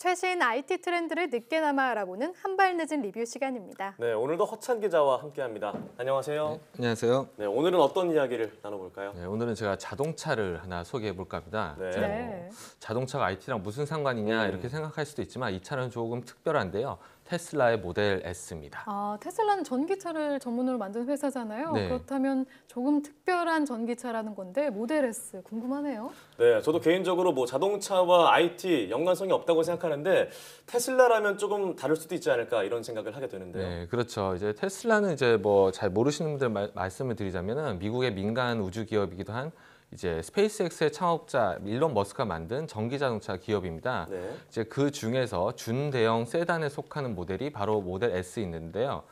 최신 IT 트렌드를 늦게나마 알아보는 한발 늦은 리뷰 시간입니다. 네, 오늘도 허찬 기자와 함께합니다. 안녕하세요. 네, 안녕하세요. 네, 오늘은 어떤 이야기를 나눠볼까요? 네, 오늘은 제가 자동차를 하나 소개해 볼까 합니다. 네. 자동차가 IT랑 무슨 상관이냐 이렇게 생각할 수도 있지만 이 차는 조금 특별한데요. 테슬라의 모델 S입니다. 아, 테슬라는 전기차를 전문으로 만든 회사잖아요. 네. 그렇다면 조금 특별한 전기차라는 건데 모델 S 궁금하네요. 네, 저도 개인적으로 뭐 자동차와 IT 연관성이 없다고 생각하는데 테슬라라면 조금 다를 수도 있지 않을까 이런 생각을 하게 되는데요. 네, 그렇죠. 이제 테슬라는 이제 뭐 잘 모르시는 분들 말씀을 드리자면은 미국의 민간 우주 기업이기도 한 이제 스페이스X의 창업자 일론 머스크가 만든 전기 자동차 기업입니다. 네. 이제 그 중에서 준대형 세단에 속하는 모델이 바로 모델 S 있는데요.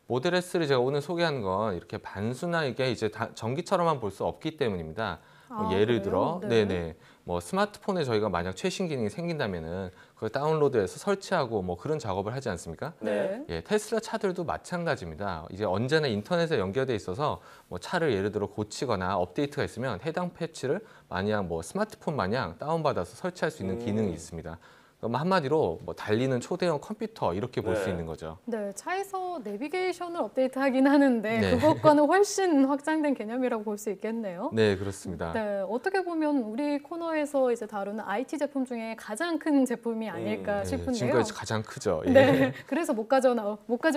모델 S를 제가 오늘 소개하는 건 이렇게 단순하게 이제 전기차로만 볼 수 없기 때문입니다. 뭐 아, 예를 그래요? 들어, 네. 네네, 뭐 스마트폰에 저희가 만약 최신 기능이 생긴다면은 그걸 다운로드해서 설치하고 뭐 그런 작업을 하지 않습니까? 네. 예, 테슬라 차들도 마찬가지입니다. 이제 언제나 인터넷에 연결돼 있어서 뭐 차를 예를 들어 고치거나 업데이트가 있으면 해당 패치를 마냥 뭐 스마트폰 마냥 다운받아서 설치할 수 있는 기능이 있습니다. 그럼 한마디로 뭐 달리는 초대형 컴퓨터 이렇게 볼 수 네. 있는 거죠. 네, 차에서 내비게이션을 업데이트하긴 하는데 네. 그것과는 훨씬 확장된 개념이라고 볼 수 있겠네요. 네, 그렇습니다. 네, 어떻게 보면 우리 코너에서 이제 다루는 IT 제품 중에 가장 큰 제품이 아닐까 네, 싶은데요. 지금까지 가장 크죠. 예. 네, 그래서 못 가지고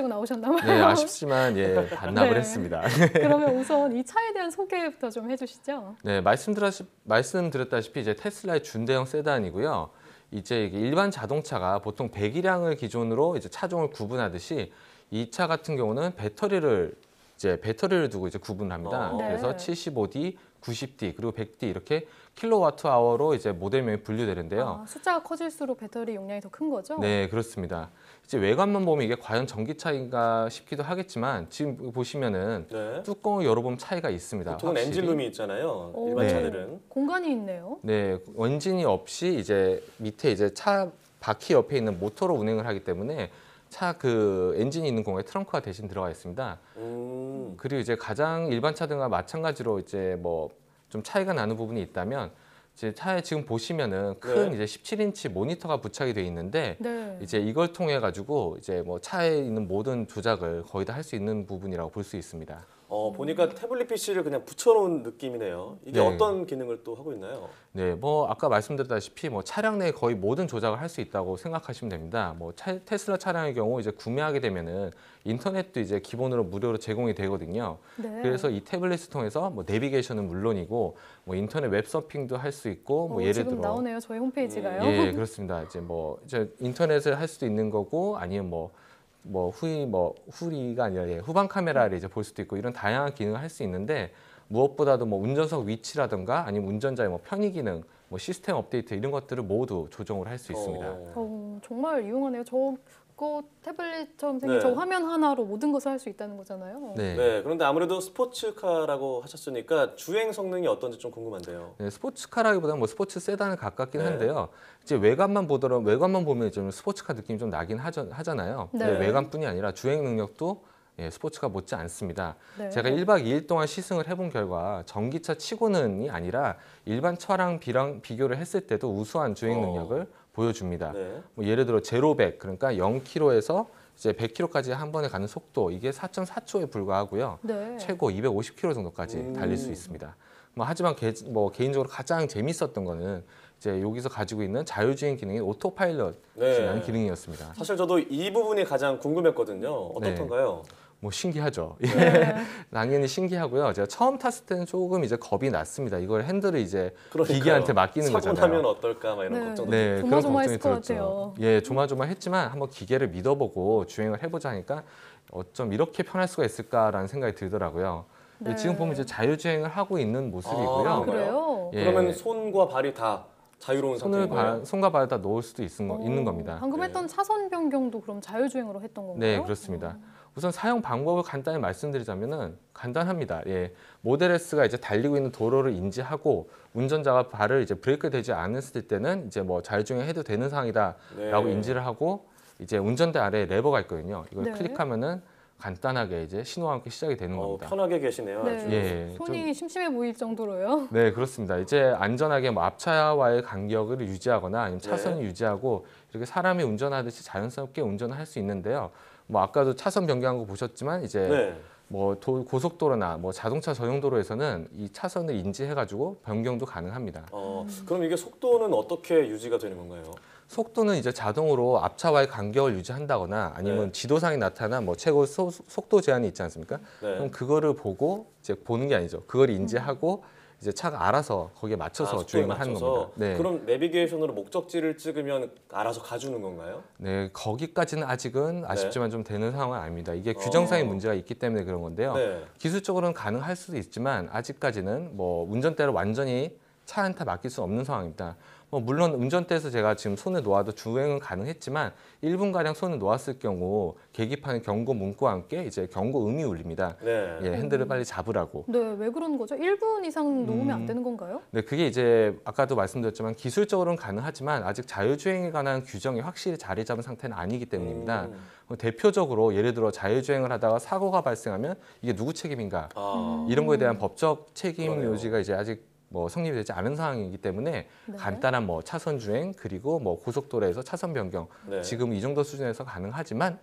나오셨나 봐요. 네, 아쉽지만 예, 반납을 네. 했습니다. 그러면 우선 이 차에 대한 소개부터 좀 해주시죠. 네, 말씀드렸다시피 이제 테슬라의 준대형 세단이고요. 이제 이게 일반 자동차가 보통 배기량을 기준으로 이제 차종을 구분하듯이 이 차 같은 경우는 배터리를 두고 이제 구분합니다. 네. 그래서 75D, 90D 그리고 100D 이렇게 킬로와트 아워로 이제 모델명이 분류되는데요. 아, 숫자가 커질수록 배터리 용량이 더 큰 거죠? 네, 그렇습니다. 이제 외관만 보면 이게 과연 전기차인가 싶기도 하겠지만 지금 보시면은 네. 뚜껑을 열어보면 차이가 있습니다. 보통은 확실히. 엔진룸이 있잖아요. 오. 일반 네. 차들은. 공간이 있네요. 네, 엔진이 없이 이제 밑에 이제 차 바퀴 옆에 있는 모터로 운행을 하기 때문에 차 그 엔진이 있는 공간에 트렁크가 대신 들어가 있습니다. 그리고 이제 가장 일반 차들과 마찬가지로 이제 뭐 좀 차이가 나는 부분이 있다면 이제 차에 지금 보시면은 큰 네. 이제 17인치 모니터가 부착이 돼 있는데 네. 이제 이걸 통해 가지고 이제 뭐 차에 있는 모든 조작을 거의 다 할 수 있는 부분이라고 볼 수 있습니다. 보니까 태블릿 PC를 그냥 붙여놓은 느낌이네요. 이게 네. 어떤 기능을 또 하고 있나요? 네, 뭐 아까 말씀드렸다시피 뭐 차량 내에 거의 모든 조작을 할 수 있다고 생각하시면 됩니다. 뭐 테슬라 차량의 경우 이제 구매하게 되면은 인터넷도 이제 기본으로 무료로 제공이 되거든요. 네. 그래서 이 태블릿을 통해서 뭐 내비게이션은 물론이고 뭐 인터넷 웹 서핑도 할 수 있고 뭐 예를 지금 들어 나오네요. 저희 홈페이지가요. 예, 그렇습니다. 이제 인터넷을 할 수도 있는 거고 아니면 후리가 아니라 후방 카메라를 이제 볼 수도 있고 이런 다양한 기능을 할 수 있는데 무엇보다도 뭐 운전석 위치라든가 아니면 운전자의 뭐 편의 기능, 뭐 시스템 업데이트 이런 것들을 모두 조정을 할 수 있습니다. 정말 유용하네요. 저거 태블릿처럼 생긴 네. 저 화면 하나로 모든 것을 할 수 있다는 거잖아요. 네. 네, 그런데 아무래도 스포츠카라고 하셨으니까 주행 성능이 어떤지 좀 궁금한데요. 네, 스포츠카라기보다는 뭐 스포츠 세단에 가깝긴 네. 한데요. 이제 외관만 보면 좀 스포츠카 느낌이 좀 나긴 하잖아요. 네. 근데 외관뿐이 아니라 주행 능력도 스포츠카 못지 않습니다. 네. 제가 1박 2일 동안 시승을 해본 결과 전기차 치고는이 아니라 일반 차랑 비교를 했을 때도 우수한 주행 능력을 보여줍니다. 네. 뭐 예를 들어 제로 100 그러니까 0km에서 이제 100km까지 한 번에 가는 속도 이게 4.4초에 불과하고요. 네. 최고 250km 정도까지 달릴 수 있습니다. 하지만 개인적으로 가장 재밌었던 거는 이제 여기서 가지고 있는 자율주행 기능인 오토파일럿이라는 기능이었습니다. 사실 저도 이 부분이 가장 궁금했거든요. 어떻던가요? 뭐 신기하죠. 네. 당연히 신기하고요. 제가 처음 탔을 때는 조금 이제 겁이 났습니다. 이걸 핸들을 이제 그러니까요. 기계한테 맡기는 사고 거잖아요. 나면 어떨까 막 이런 네. 걱정도. 네, 그런 걱정이 조마조마했을 것 들었죠. 같아요. 예, 조마조마했지만 한번 기계를 믿어보고 주행을 해보자 하니까 어쩜 이렇게 편할 수가 있을까라는 생각이 들더라고요. 네. 지금 보면 이제 자율주행을 하고 있는 모습이고요. 아, 그래요? 예. 그러면 손과 발이 다 자유로운 상태인 거예요? 손과 발을 다 놓을 수도 있는 겁니다. 방금 네. 했던 차선 변경도 그럼 자율주행으로 했던 건가요? 네, 그렇습니다. 우선 사용 방법을 간단히 말씀드리자면은 간단합니다. 예, 모델 S가 이제 달리고 있는 도로를 인지하고 운전자가 발을 이제 브레이크 되지 않았을 때는 이제 뭐 자율주행해도 되는 상황이다라고 네. 인지를 하고 이제 운전대 아래에 레버가 있거든요. 이걸 네. 클릭하면은 간단하게 이제 신호와 함께 시작이 되는 겁니다. 편하게 계시네요. 네. 아주. 예, 손이 심심해 보일 정도로요. 네, 그렇습니다. 이제 안전하게 뭐 앞차와의 간격을 유지하거나 아니면 차선을 유지하고 이렇게 사람이 운전하듯이 자연스럽게 운전을 할 수 있는데요. 뭐 아까도 차선 변경한 거 보셨지만 이제 네. 뭐 고속도로나 뭐 자동차 전용 도로에서는 이 차선을 인지해가지고 변경도 가능합니다. 그럼 이게 속도는 어떻게 유지가 되는 건가요? 속도는 이제 자동으로 앞차와의 간격을 유지한다거나 아니면 네. 지도상에 나타난 뭐 최고 속도 제한이 있지 않습니까? 네. 그럼 그거를 보고 이제 보는 게 아니죠. 그걸 인지하고 이제 차가 알아서 거기에 맞춰서 속도에 주행을 하는 맞춰서? 겁니다. 네. 그럼 내비게이션으로 목적지를 찍으면 알아서 가주는 건가요? 네, 거기까지는 아직은 아쉽지만 좀 되는 상황은 아닙니다. 이게 규정상의 문제가 있기 때문에 그런 건데요. 네. 기술적으로는 가능할 수도 있지만 아직까지는 뭐 운전대를 완전히 차 한 타 맡길 수 없는 상황입니다. 뭐 물론 운전대에서 제가 지금 손을 놓아도 주행은 가능했지만 1분가량 손을 놓았을 경우 계기판의 경고 문구와 함께 이제 경고 음이 울립니다. 네. 예, 핸들을 빨리 잡으라고. 네, 왜 그런 거죠? 1분 이상 놓으면 안 되는 건가요? 네, 그게 이제 아까도 말씀드렸지만 기술적으로는 가능하지만 아직 자율주행에 관한 규정이 확실히 자리 잡은 상태는 아니기 때문입니다. 대표적으로 예를 들어 자율주행을 하다가 사고가 발생하면 이게 누구 책임인가 이런 거에 대한 법적 책임 그러네요. 요지가 이제 아직 뭐 성립이 되지 않은 상황이기 때문에 네. 간단한 뭐 차선 주행 그리고 뭐 고속도로에서 차선 변경 네. 지금 이 정도 수준에서 가능하지만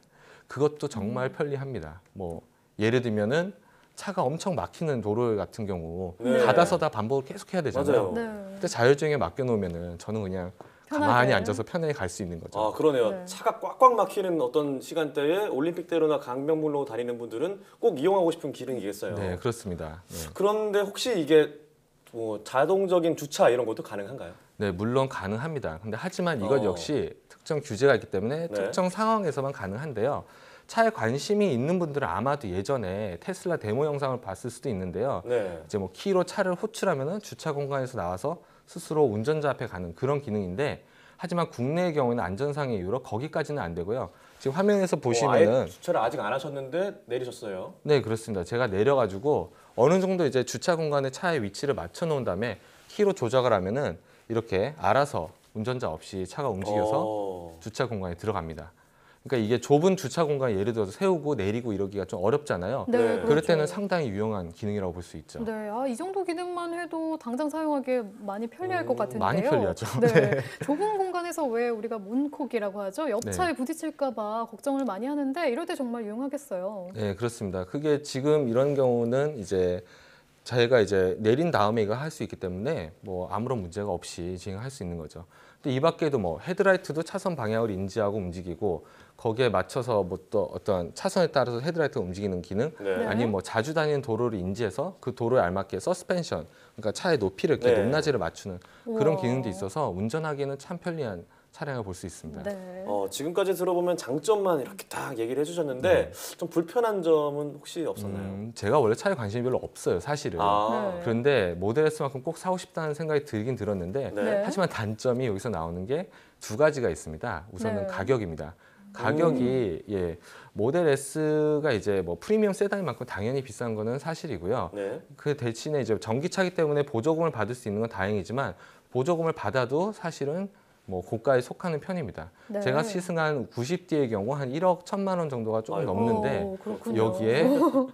그것도 정말 편리합니다. 뭐 예를 들면은 차가 엄청 막히는 도로 같은 경우 네. 가다서다 반복을 계속 해야 되잖아요. 맞아요. 네. 근데 자율주행에 맡겨놓으면은 저는 그냥 편하게. 가만히 앉아서 편하게 갈 수 있는 거죠. 그러네요. 네. 차가 꽉꽉 막히는 어떤 시간대에 올림픽대로나 강변북로 다니는 분들은 꼭 이용하고 싶은 길은이겠어요. 네, 그렇습니다. 네. 그런데 혹시 이게 뭐 자동적인 주차 이런 것도 가능한가요? 네, 물론 가능합니다. 근데 하지만 이것 역시 특정 규제가 있기 때문에 네. 특정 상황에서만 가능한데요. 차에 관심이 있는 분들은 아마도 예전에 테슬라 데모 영상을 봤을 수도 있는데요. 네. 이제 뭐 키로 차를 호출하면은 주차 공간에서 나와서 스스로 운전자 앞에 가는 그런 기능인데 하지만 국내의 경우에는 안전상의 이유로 거기까지는 안 되고요. 지금 화면에서 아예 보시면은 주차를 아직 안 하셨는데 내리셨어요. 네, 그렇습니다. 제가 내려가지고 어느 정도 이제 주차 공간에 차의 위치를 맞춰 놓은 다음에 키로 조작을 하면은 이렇게 알아서 운전자 없이 차가 움직여서 주차 공간에 들어갑니다. 그러니까 이게 좁은 주차 공간 예를 들어서 세우고 내리고 이러기가 좀 어렵잖아요. 네, 네. 그렇죠. 그럴 때는 상당히 유용한 기능이라고 볼 수 있죠. 네, 이 정도 기능만 해도 당장 사용하기에 많이 편리할 것 같은데요. 많이 편리하죠. 네. 좁은 공간에서 왜 우리가 문콕이라고 하죠? 옆차에 네. 부딪힐까 봐 걱정을 많이 하는데 이럴 때 정말 유용하겠어요. 네, 그렇습니다. 그게 지금 이런 경우는 이제 저희가 이제 내린 다음에 이거 할 수 있기 때문에 뭐 아무런 문제가 없이 진행할 수 있는 거죠. 근데 이 밖에도 뭐 헤드라이트도 차선 방향을 인지하고 움직이고 거기에 맞춰서 뭐 또 어떤 차선에 따라서 헤드라이트가 움직이는 기능 네. 아니면 뭐 자주 다니는 도로를 인지해서 그 도로에 알맞게 서스펜션 그러니까 차의 높이를 이렇게 네. 높낮이를 맞추는 그런 우와. 기능도 있어서 운전하기는 참 편리한 차량을 볼 수 있습니다. 네. 지금까지 들어보면 장점만 이렇게 딱 얘기를 해주셨는데 좀 불편한 점은 혹시 없었나요? 제가 원래 차에 관심이 별로 없어요, 사실은. 아, 네. 그런데 모델 S만큼 꼭 사고 싶다는 생각이 들긴 들었는데 네. 네. 하지만 단점이 여기서 나오는 게 두 가지가 있습니다. 우선은 네. 가격입니다. 가격이 모델 S가 이제 뭐 프리미엄 세단인 만큼 당연히 비싼 거는 사실이고요. 네. 그 대신에 이제 전기차기 때문에 보조금을 받을 수 있는 건 다행이지만 보조금을 받아도 사실은 뭐 고가에 속하는 편입니다. 네. 제가 시승한 90D의 경우 한 1억 1천만 원 정도가 조금 아이고. 넘는데 그렇군요. 여기에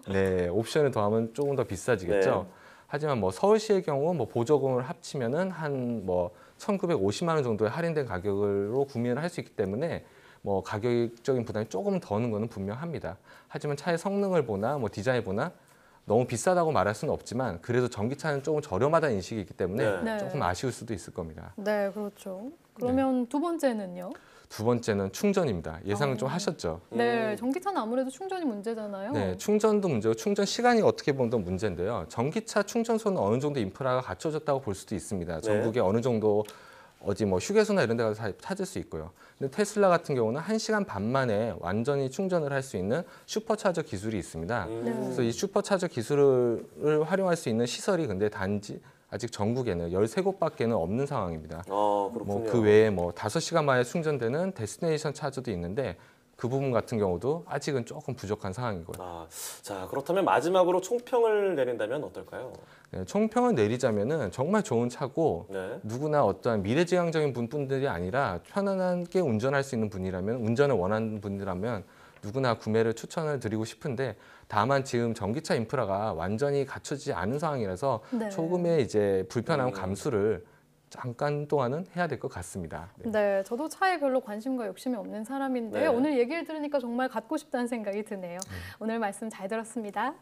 네, 옵션을 더하면 조금 더 비싸지겠죠. 네. 하지만 뭐 서울시의 경우 뭐 보조금을 합치면은 한 뭐 1,950만 원 정도의 할인된 가격으로 구매를 할 수 있기 때문에 뭐 가격적인 부담이 조금 더는 거는 분명합니다. 하지만 차의 성능을 보나 뭐 디자인을 보나 너무 비싸다고 말할 수는 없지만 그래도 전기차는 조금 저렴하다는 인식이 있기 때문에 네. 조금 아쉬울 수도 있을 겁니다. 네, 그렇죠. 그러면 두 번째는요? 두 번째는 충전입니다. 예상을 좀 하셨죠? 네, 전기차는 아무래도 충전이 문제잖아요. 네, 충전도 문제고 충전 시간이 어떻게 보면 더 문제인데요. 전기차 충전소는 어느 정도 인프라가 갖춰졌다고 볼 수도 있습니다. 전국에 어느 정도 어디 뭐 휴게소나 이런 데 가서 찾을 수 있고요. 근데 테슬라 같은 경우는 1시간 반 만에 완전히 충전을 할 수 있는 슈퍼차저 기술이 있습니다. 그래서 이 슈퍼차저 기술을 활용할 수 있는 시설이 근데 단지 아직 전국에는 13곳밖에는 없는 상황입니다. 그렇군요. 뭐 그 외에 뭐 5시간 만에 충전되는 데스티네이션 차저도 있는데 그 부분 같은 경우도 아직은 조금 부족한 상황이고요. 자, 그렇다면 마지막으로 총평을 내린다면 어떨까요? 네, 총평을 내리자면은 정말 좋은 차고 네. 누구나 어떠한 미래지향적인 분들이 아니라 편안하게 운전할 수 있는 분이라면 운전을 원하는 분이라면 누구나 구매를 추천을 드리고 싶은데 다만 지금 전기차 인프라가 완전히 갖추지 않은 상황이라서 네. 조금의 이제 불편함 감수를 잠깐 동안은 해야 될 것 같습니다. 네. 네, 저도 차에 별로 관심과 욕심이 없는 사람인데 네. 오늘 얘기를 들으니까 정말 갖고 싶다는 생각이 드네요. 오늘 말씀 잘 들었습니다.